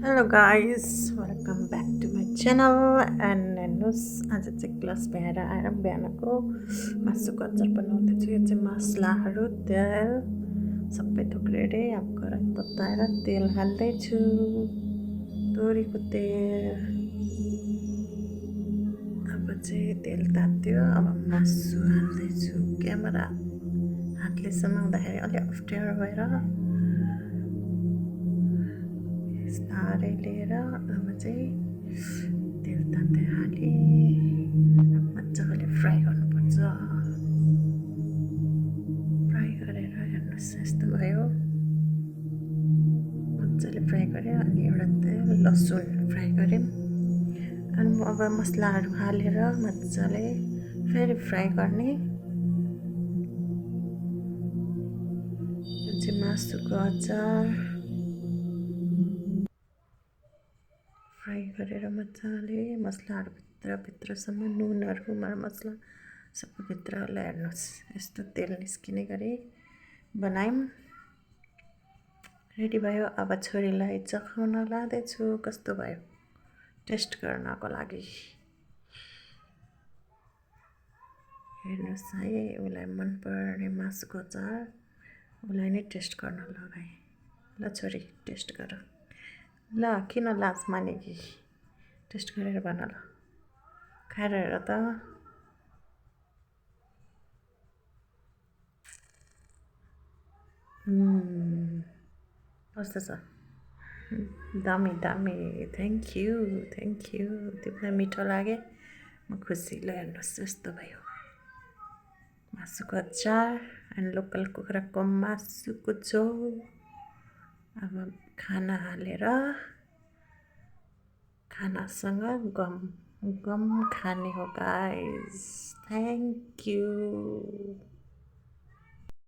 Hello guys, welcome back to my channel and हेर्नुहोस् आज चाहिँ क्लास भ्याएर आएर बिहानको मासुको अचार बनाउँदैछु। यो चाहिँ मसलाहरू तेल सबै थोक रेडी। अब कराही तताएर तेल हाल्दैछु, तोरीको तेल। अब चाहिँ तेल तात्यो, अब मासु हाल्दैछु। क्यामेरा हातले समाउँदाखेरि अलिक अप्ठ्यारो भएर बिस्तारै लिएर अब चाहिँ तेल तात्दै हालेँ। मजाले फ्राई गर्नुपर्छ। फ्राई गरेर हेर्नुहोस् यस्तो भयो। मजाले फ्राई गरेँ। अनि एउटा तेल लसुन फ्राई गऱ्यौँ। अनि अब मसलाहरू हालेर मजाले फेरि फ्राई गर्ने। यो चाहिँ मासुको अचार फ्राई गरेर मजाले मसलाहरू भित्रसम्म नुनहरू मरमसला सबै भित्र हालेर हेर्नुहोस् यस्तो तेल निस्किने गरी बनायौँ। रेडी भयो। अब छोरीलाई चखाउन लाँदैछु कस्तो भयो टेस्ट गर्नको लागि। हेर्नुहोस् है, उसलाई मनपर्ने मासुको अचार उसलाई नै टेस्ट गर्न लगाएँ। ल छोरी टेस्ट गर। ल किन लाज माने कि, टेस्ट गरेर भन ल, खाएर हेर त। कस्तो छ? दामी दामी, थ्याङ्क यू। तिमीलाई मिठो लागे म खुसी। ल हेर्नुहोस् यस्तो भयो मासुको अचार अनि लोकल कुखुराको मासुको झोल। अब खाना हालेर खानासँग गम गम खाने हो गाइस। Thank you.